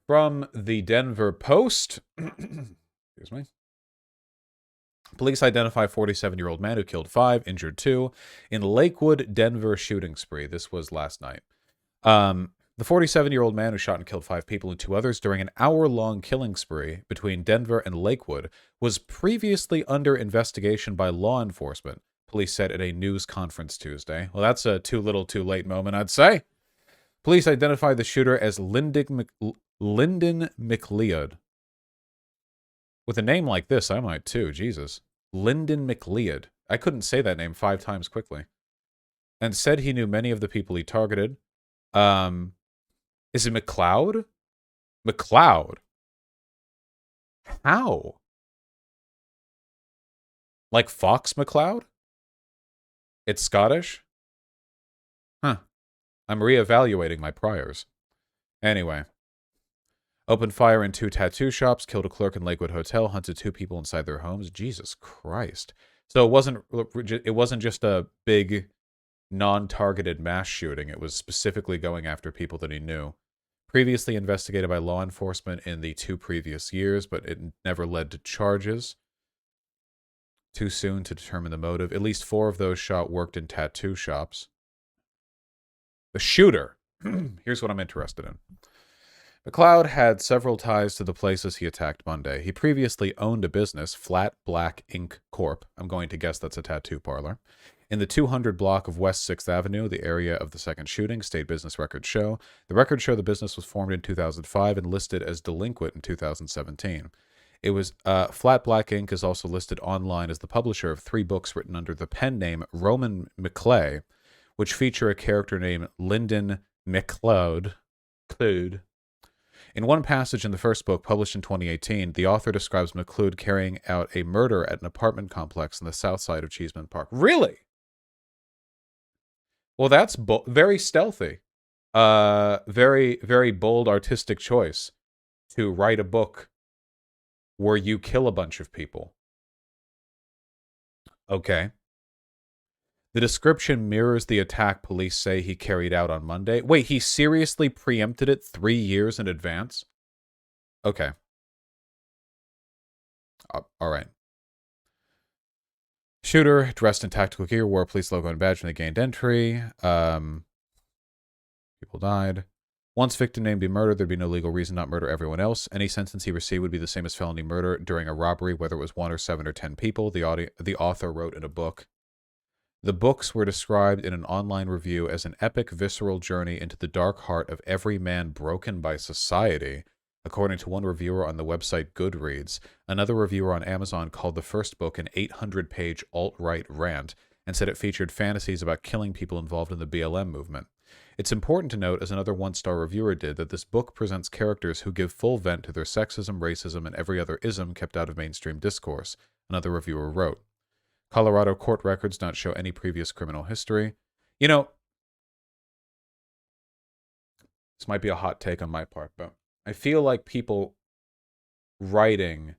From the Denver Post, excuse me. Police identify 47-year-old man who killed 5, injured 2 in Lakewood, Denver shooting spree. This was last night. The 47-year-old man who shot and killed 5 people and 2 others during an hour-long killing spree between Denver and Lakewood was previously under investigation by law enforcement, police said at a news conference Tuesday. Well, that's a too little too late moment, I'd say. Police identified the shooter as Lyndon McLeod. With a name like this, I might too, Jesus. Lyndon McLeod. I couldn't say that name 5 times quickly. And said he knew many of the people he targeted. Is it McLeod? McLeod. How? Like Fox McLeod? It's Scottish? Huh. I'm reevaluating my priors. Anyway. Opened fire in 2 tattoo shops, killed a clerk in Lakewood Hotel, hunted 2 people inside their homes. Jesus Christ. So it wasn't just a big non-targeted mass shooting. It was specifically going after people that he knew. Previously investigated by law enforcement in the 2 previous years, but it never led to charges. Too soon to determine the motive. At least 4 of those shot worked in tattoo shops. The shooter. Here's what I'm interested in. McLeod had several ties to the places he attacked Monday. He previously owned a business, Flat Black Ink Corp. I'm going to guess that's a tattoo parlor. In the 200 block of West 6th Avenue, the area of the second shooting, state business records show. The records show the business was formed in 2005 and listed as delinquent in 2017. It was Flat Black Ink is also listed online as the publisher of 3 books written under the pen name Roman McClay, which feature a character named Lyndon McLeod. In one passage in the first book, published in 2018, the author describes McLeod carrying out a murder at an apartment complex on the south side of Cheeseman Park. Really? Well, that's very stealthy. Very, very bold artistic choice to write a book where you kill a bunch of people. Okay. The description mirrors the attack police say he carried out on Monday. Wait, he seriously preempted it 3 years in advance? Okay. All right. Shooter, dressed in tactical gear, wore a police logo and badge when they gained entry. People died. Once victim named be murdered, there'd be no legal reason not murder everyone else. Any sentence he received would be the same as felony murder during a robbery, whether it was 1 or 7 or 10 people, the author wrote in a book. The books were described in an online review as an epic, visceral journey into the dark heart of every man broken by society, according to one reviewer on the website Goodreads. Another reviewer on Amazon called the first book an 800-page alt-right rant and said it featured fantasies about killing people involved in the BLM movement. It's important to note, as another one-star reviewer did, that this book presents characters who give full vent to their sexism, racism, and every other ism kept out of mainstream discourse, another reviewer wrote. Colorado court records don't show any previous criminal history. You know, this might be a hot take on my part, but I feel like people writing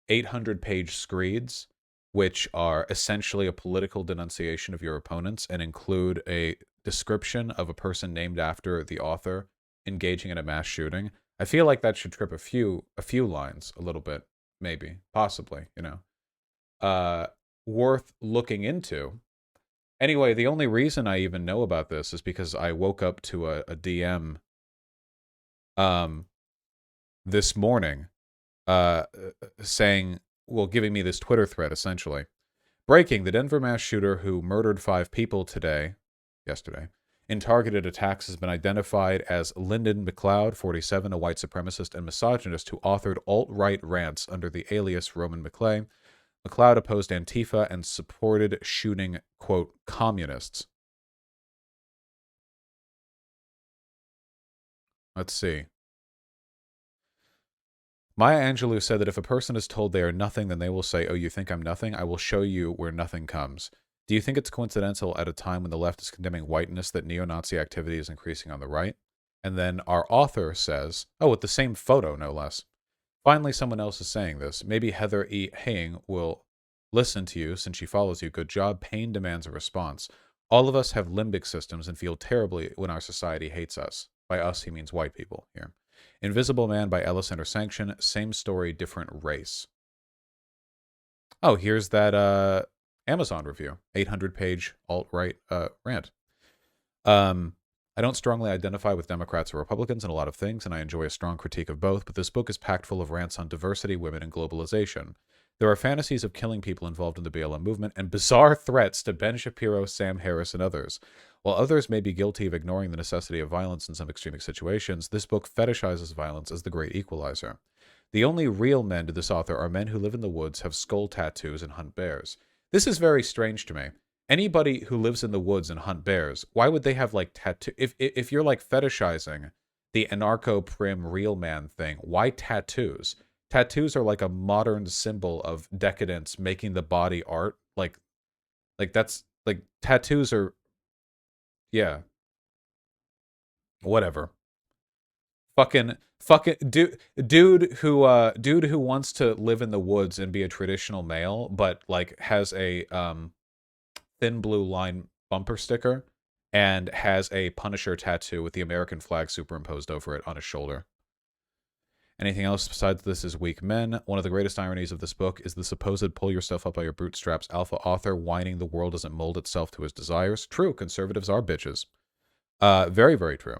800-page screeds, which are essentially a political denunciation of your opponents and include a description of a person named after the author engaging in a mass shooting, I feel like that should trip a few lines a little bit, maybe, possibly, you know. Worth looking into. Anyway, the only reason I even know about this is because I woke up to a DM this morning saying, well, giving me this Twitter thread, essentially. Breaking, the Denver mass shooter who murdered 5 people yesterday, in targeted attacks has been identified as Lyndon McLeod, 47, a white supremacist and misogynist who authored alt-right rants under the alias Roman McClay. McLeod opposed Antifa and supported shooting, quote, communists. Let's see. Maya Angelou said that if a person is told they are nothing, then they will say, oh, you think I'm nothing? I will show you where nothing comes. Do you think it's coincidental at a time when the left is condemning whiteness that neo-Nazi activity is increasing on the right? And then our author says, oh, with the same photo, no less. Finally, someone else is saying this. Maybe Heather E. Haying will listen to you since she follows you. Good job. Pain demands a response. All of us have limbic systems and feel terribly when our society hates us. By us, he means white people here. Invisible Man by Ellis Under Sanction. Same story, different race. Oh, here's that Amazon review. 800-page alt-right rant. I don't strongly identify with Democrats or Republicans in a lot of things, and I enjoy a strong critique of both, but this book is packed full of rants on diversity, women, and globalization. There are fantasies of killing people involved in the BLM movement and bizarre threats to Ben Shapiro, Sam Harris, and others. While others may be guilty of ignoring the necessity of violence in some extreme situations, this book fetishizes violence as the great equalizer. The only real men to this author are men who live in the woods, have skull tattoos, and hunt bears. This is very strange to me. Anybody who lives in the woods and hunt bears, why would they have like tattoo? If you're like fetishizing the anarcho-prim real man thing, why tattoos? Tattoos are like a modern symbol of decadence, making the body art. Like that's like tattoos are, yeah, whatever. Fucking dude who wants to live in the woods and be a traditional male, but like has a thin blue line bumper sticker and has a Punisher tattoo with the American flag superimposed over it on his shoulder. Anything else besides this is weak men. One of the greatest ironies of this book is the supposed pull yourself up by your bootstraps alpha author whining the world doesn't mold itself to his desires. True, conservatives are bitches. Very, very true.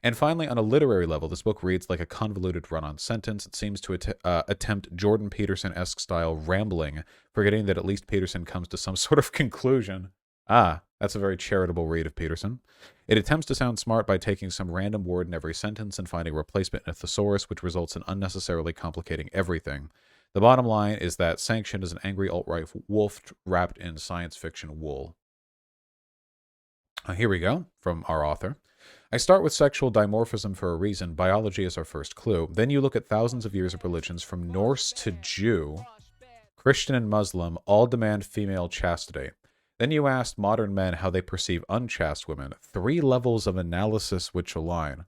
And finally, on a literary level, this book reads like a convoluted run-on sentence. It seems to attempt Jordan Peterson-esque style rambling, forgetting that at least Peterson comes to some sort of conclusion. Ah, that's a very charitable read of Peterson. It attempts to sound smart by taking some random word in every sentence and finding a replacement in a thesaurus, which results in unnecessarily complicating everything. The bottom line is that Sanction is an angry alt-right wolf wrapped in science fiction wool. Here we go, from our author. I start with sexual dimorphism for a reason. Biology is our first clue. Then you look at thousands of years of religions from Norse to Jew, Christian and Muslim, all demand female chastity. Then you ask modern men how they perceive unchaste women. 3 levels of analysis which align.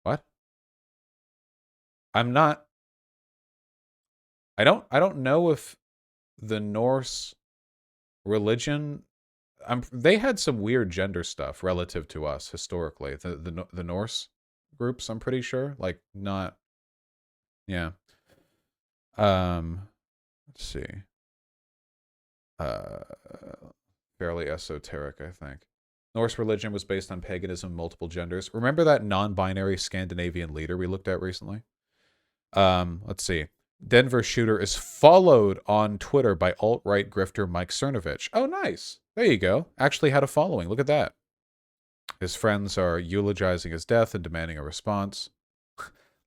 What? I'm not... I don't know if the Norse religion... they had some weird gender stuff relative to us historically. The Norse groups, I'm pretty sure. Like, not... Yeah. Let's see. Fairly esoteric, I think. Norse religion was based on paganism, multiple genders. Remember that non-binary Scandinavian leader we looked at recently? Let's see. Denver shooter is followed on Twitter by alt-right grifter Mike Cernovich. Oh, nice. There you go. Actually had a following. Look at that. His friends are eulogizing his death and demanding a response.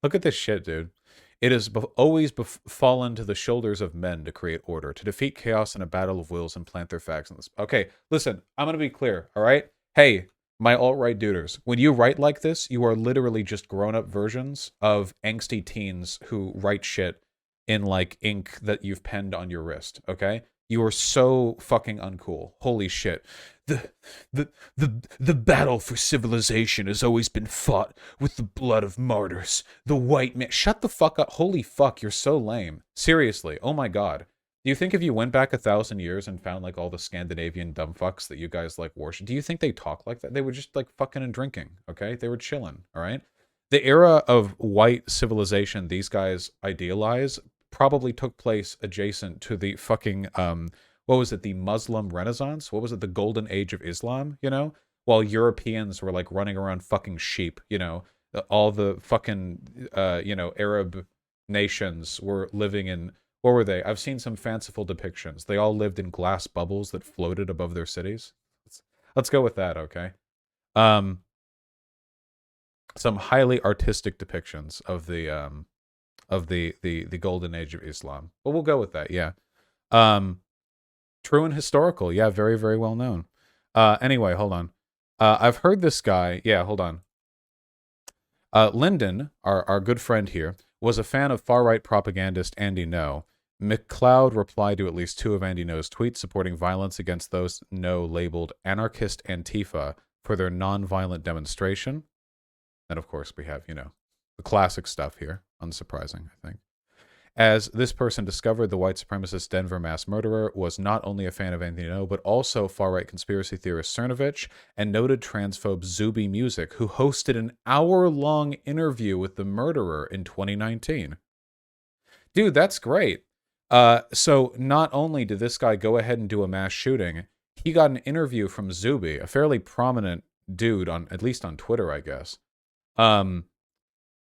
Look at this shit, dude. It has always fallen to the shoulders of men to create order, to defeat chaos in a battle of wills and plant their facts in this. Okay, listen, I'm going to be clear, all right? Hey, my alt-right duders, when you write like this, you are literally just grown-up versions of angsty teens who write shit in, like, ink that you've penned on your wrist, okay? You are so fucking uncool. Holy shit. The battle for civilization has always been fought with the blood of martyrs. The white man... Shut the fuck up. Holy fuck, you're so lame. Seriously. Oh my god. Do you think if you went back 1,000 years and found, like, all the Scandinavian dumbfucks that you guys, like, worship, do you think they talk like that? They were just, like, fucking and drinking, okay? They were chilling, all right? The era of white civilization these guys idealize probably took place adjacent to the fucking, what was it, the Muslim Renaissance? What was it, the Golden Age of Islam, you know? While Europeans were, like, running around fucking sheep, you know? All the fucking, you know, Arab nations were living in, what were they? I've seen some fanciful depictions. They all lived in glass bubbles that floated above their cities. Let's go with that, okay? Some highly artistic depictions of the golden age of Islam. But we'll go with that, yeah. True and historical, yeah, very, very well known. Anyway, hold on. I've heard this guy, yeah, hold on. Lyndon, our good friend here, was a fan of far-right propagandist Andy No. McCloud replied to at least 2 of Andy No's tweets supporting violence against those No labeled anarchist Antifa for their non-violent demonstration. And of course we have, you know, the classic stuff here. Unsurprising, I think. as this person discovered, the white supremacist Denver mass murderer was not only a fan of Anthony No, but also far-right conspiracy theorist Cernovich and noted transphobe Zuby Music, who hosted an hour-long interview with the murderer in 2019. Dude, that's great. So not only did this guy go ahead and do a mass shooting, he got an interview from Zuby, a fairly prominent dude on, at least on Twitter, I guess.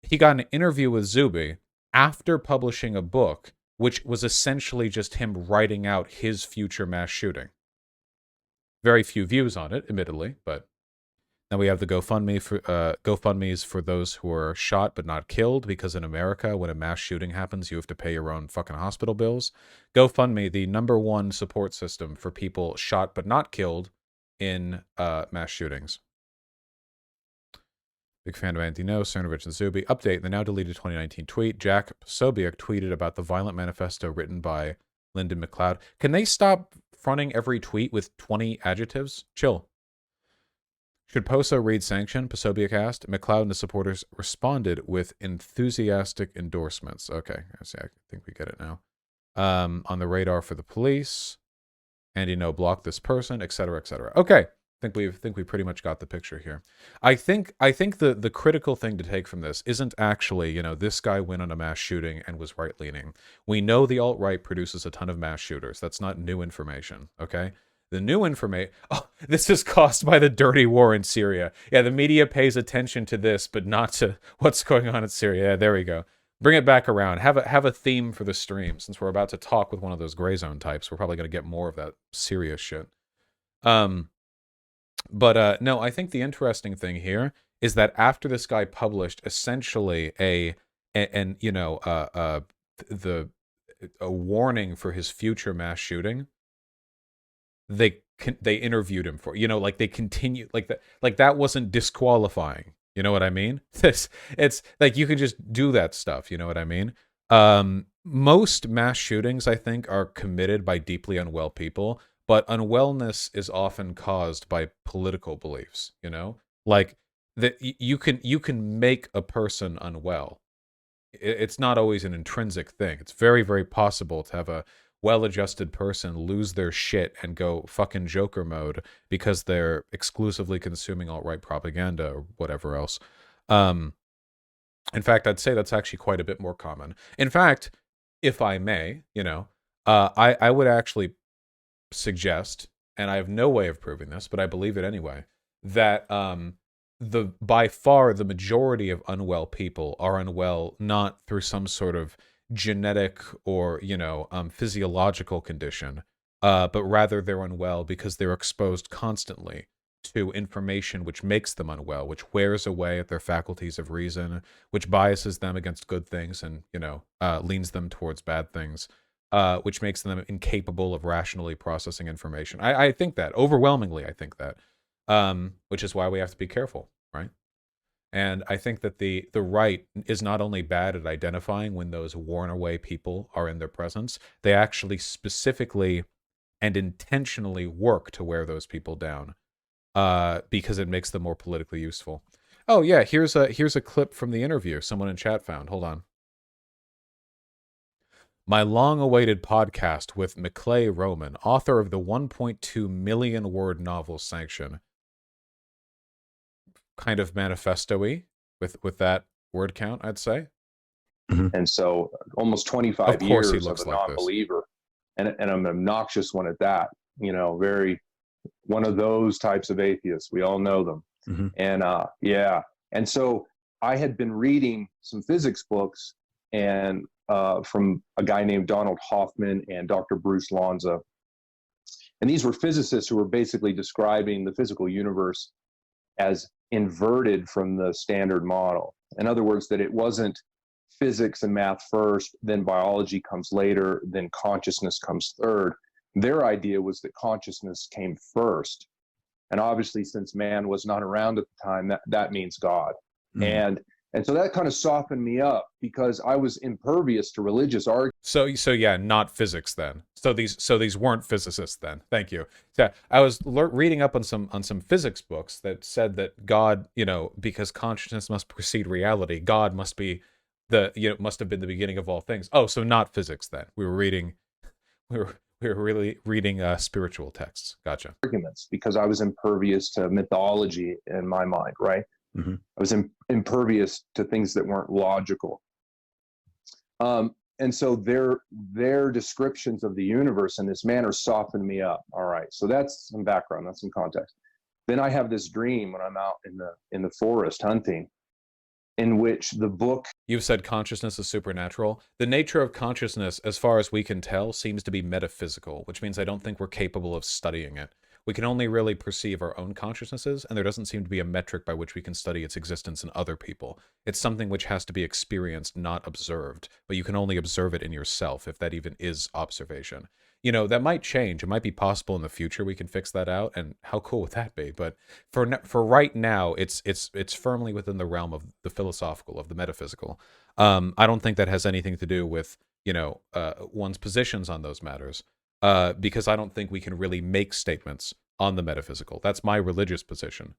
He got an interview with Zuby after publishing a book, which was essentially just him writing out his future mass shooting. Very few views on it, admittedly, but then we have the GoFundMes for those who are shot but not killed, because in America, when a mass shooting happens, you have to pay your own fucking hospital bills. GoFundMe, the #1 support system for people shot but not killed in mass shootings. Big fan of Anthony No, Cernovich, and Zuby. Update, the now deleted 2019 tweet. Jack Posobiec tweeted about the violent manifesto written by Lyndon McLeod. Can they stop fronting every tweet with 20 adjectives? Chill. Should POSO read sanction? Posobiec asked. McLeod and his supporters responded with enthusiastic endorsements. Okay, I think we get it now. On the radar for the police. Andy No blocked this person, etc., etc. Okay. I think we pretty much got the picture here. I think the critical thing to take from this isn't actually, you know, this guy went on a mass shooting and was right-leaning. We know the alt-right produces a ton of mass shooters. That's not new information, okay? The new information... Oh, this is caused by the dirty war in Syria. Yeah, the media pays attention to this, but not to what's going on in Syria. Yeah, there we go. Bring it back around. Have a theme for the stream. Since we're about to talk with one of those gray zone types, we're probably going to get more of that serious shit. But no, I think the interesting thing here is that after this guy published essentially a warning for his future mass shooting, they interviewed him for, you know, like they continue like that wasn't disqualifying. You know what I mean? It's like you can just do that stuff. You know what I mean? Most mass shootings, I think, are committed by deeply unwell people. But unwellness is often caused by political beliefs, you know? Like, that you can make a person unwell. It's not always an intrinsic thing. It's very, very possible to have a well-adjusted person lose their shit and go fucking Joker mode because they're exclusively consuming alt-right propaganda or whatever else. In fact, I'd say that's actually quite a bit more common. In fact, if I may, you know, I would actually suggest, and I have no way of proving this, but I believe it anyway, that by far the majority of unwell people are unwell not through some sort of genetic or, you know, physiological condition, but rather they're unwell because they're exposed constantly to information which makes them unwell, which wears away at their faculties of reason, which biases them against good things and, you know, leans them towards bad things. Which makes them incapable of rationally processing information. I think that. Overwhelmingly, I think that. Which is why we have to be careful, right? And I think that the right is not only bad at identifying when those worn away people are in their presence, they actually specifically and intentionally work to wear those people down because it makes them more politically useful. Oh, yeah, here's a clip from the interview someone in chat found. Hold on. My long-awaited podcast with Maclay Roman, author of the 1.2 million word novel Sanction. Kind of manifesto-y with that word count, I'd say. And so almost 25 years of a non-believer, and an obnoxious one at that, you know, very one of those types of atheists. We all know them. And yeah. And so I had been reading some physics books and from a guy named Donald Hoffman and Dr. Bruce Lanza. And these were physicists who were basically describing the physical universe as inverted from the standard model. In other words, that it wasn't physics and math first, then biology comes later, then consciousness comes third. Their idea was that consciousness came first. And obviously, since man was not around at the time, that means God. And so that kind of softened me up because I was impervious to religious arguments. So yeah, not physics then. So these weren't physicists then. Thank you. Yeah, I was reading up on some physics books that said that God, you know, because consciousness must precede reality, God must be must have been the beginning of all things. Oh, so not physics then. We were really reading spiritual texts. Gotcha. Arguments, because I was impervious to mythology in my mind, right? I was impervious to things that weren't logical. And so their descriptions of the universe in this manner softened me up. All right, so that's some background, that's some context. Then I have this dream when I'm out in the forest hunting, in which the book... You've said consciousness is supernatural. The nature of consciousness, as far as we can tell, seems to be metaphysical, which means I don't think we're capable of studying it. We can only really perceive our own consciousnesses, and there doesn't seem to be a metric by which we can study its existence in other people. It's something which has to be experienced, not observed, but you can only observe it in yourself, if that even is observation. You know, that might change. It might be possible in the future we can fix that out, and how cool would that be? But for right now, it's firmly within the realm of the philosophical, of the metaphysical. I don't think that has anything to do with, one's positions on those matters. Because I don't think we can really make statements on the metaphysical. That's my religious position.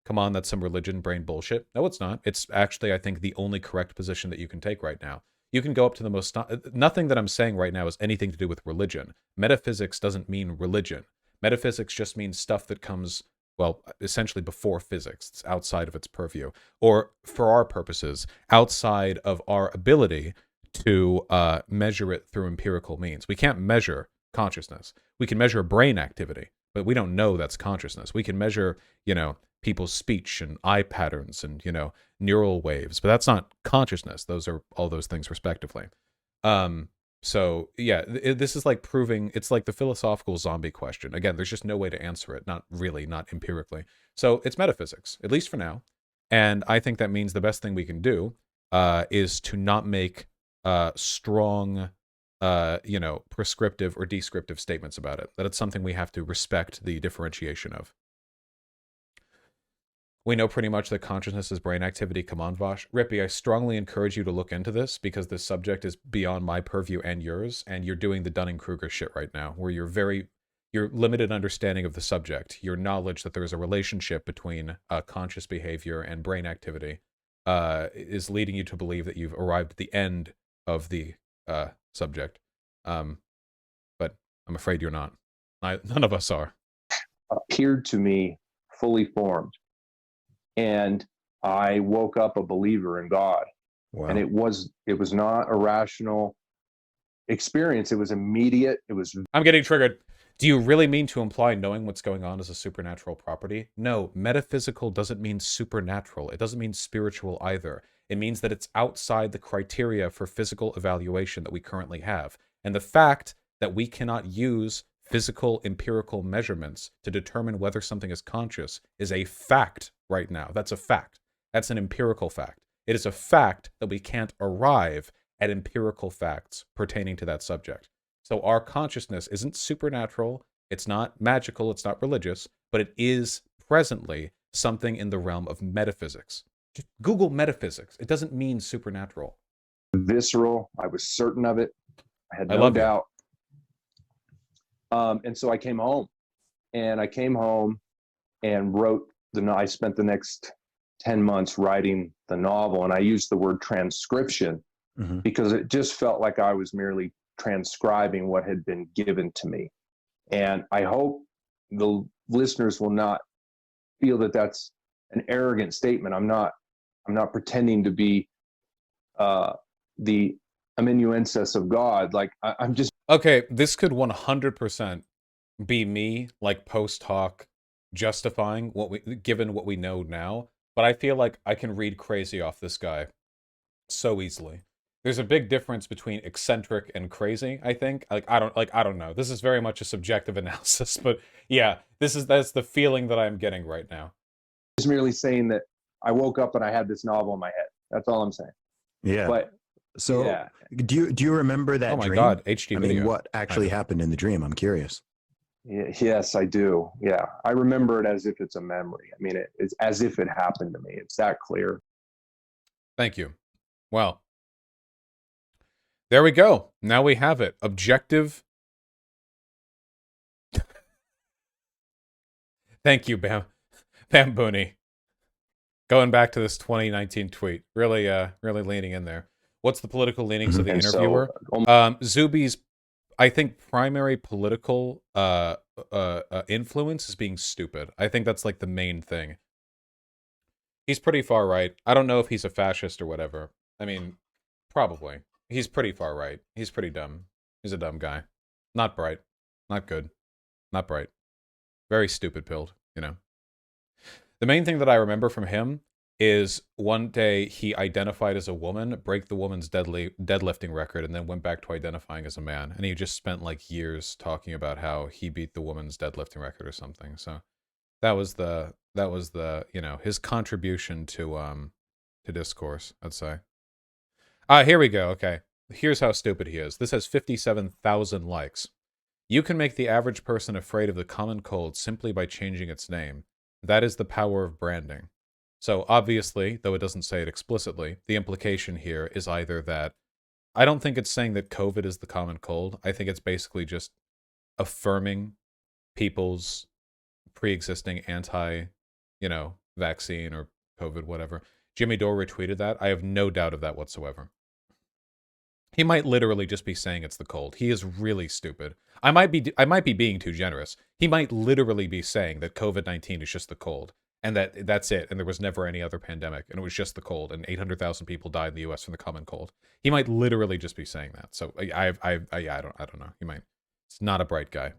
Come on, that's some religion brain bullshit. No, it's not. It's actually, I think, the only correct position that you can take right now. You can go up to the most... Nothing that I'm saying right now has anything to do with religion. Metaphysics doesn't mean religion. Metaphysics just means stuff that comes, well, essentially before physics. It's outside of its purview. Or, for our purposes, outside of our ability to measure it through empirical means. We can't measure consciousness. We can measure brain activity, but we don't know that's consciousness. We can measure, people's speech and eye patterns and, neural waves, but that's not consciousness. Those are all those things respectively. So yeah, this is like proving, it's like the philosophical zombie question. Again, there's just no way to answer it. Not really, not empirically. So it's metaphysics, at least for now. And I think that means the best thing we can do is to not make strong, prescriptive or descriptive statements about it. That it's something we have to respect the differentiation of. We know pretty much that consciousness is brain activity. Come on, Vaush. Rippy, I strongly encourage you to look into this because this subject is beyond my purview and yours, and you're doing the Dunning-Kruger shit right now, where your limited understanding of the subject, your knowledge that there is a relationship between conscious behavior and brain activity is leading you to believe that you've arrived at the end of the subject. But I'm afraid you're not. None of us are. Appeared to me fully formed. And I woke up a believer in God. Wow. And it was not a rational experience. It was immediate. I'm getting triggered. Do you really mean to imply knowing what's going on is a supernatural property? No, metaphysical doesn't mean supernatural. It doesn't mean spiritual either. It means that it's outside the criteria for physical evaluation that we currently have. And the fact that we cannot use physical empirical measurements to determine whether something is conscious is a fact right now. That's a fact. That's an empirical fact. It is a fact that we can't arrive at empirical facts pertaining to that subject. So our consciousness isn't supernatural, it's not magical, it's not religious, but it is presently something in the realm of metaphysics. Just Google metaphysics. It doesn't mean supernatural. Visceral. I was certain of it. I had no doubt. And so I came home and I spent the next 10 months writing the novel. And I used the word transcription because it just felt like I was merely transcribing what had been given to me. And I hope the listeners will not feel that that's an arrogant statement. I'm not pretending to be the amanuensis of God. Like I'm just... Okay, this could 100% be me, like post hoc justifying given what we know now, but I feel like I can read crazy off this guy so easily. There's a big difference between eccentric and crazy, I think. I don't know. This is very much a subjective analysis, but yeah, that's the feeling that I'm getting right now. Just merely saying that I woke up and I had this novel in my head. That's all I'm saying. Yeah. But so yeah. Do you remember that dream? Oh my God, HD video. I mean, what actually happened in the dream? I'm curious. Yes, I do. Yeah. I remember it as if it's a memory. I mean, it's as if it happened to me. It's that clear. Thank you. Well, there we go. Now we have it. Objective. Thank you, Bambooni. Going back to this 2019 tweet. Really leaning in there. What's the political leanings of the And interviewer? so, Zuby's, I think, primary political influence is being stupid. I think that's like the main thing. He's pretty far right. I don't know if he's a fascist or whatever. I mean, probably. He's pretty far right. He's pretty dumb. He's a dumb guy. Not bright. Not good. Not bright. Very stupid pilled, you know. The main thing that I remember from him is one day he identified as a woman, break the woman's deadlifting record, and then went back to identifying as a man. And he just spent like years talking about how he beat the woman's deadlifting record or something. So that was the you know, his contribution to discourse, I'd say. Here we go. Okay. Here's how stupid he is. This has 57,000 likes. You can make the average person afraid of the common cold simply by changing its name. That is the power of branding. So obviously, though it doesn't say it explicitly, the implication here is either that I don't think it's saying that COVID is the common cold. I think it's basically just affirming people's pre-existing anti, you know, vaccine or COVID, whatever. Jimmy Dore retweeted that. I have no doubt of that whatsoever. He might literally just be saying it's the cold. He is really stupid. I might be being too generous. He might literally be saying that COVID-19 is just the cold, and that's it, and there was never any other pandemic, and it was just the cold, and 800,000 people died in the U.S. from the common cold. He might literally just be saying that. So I don't know. He might. He's not a bright guy.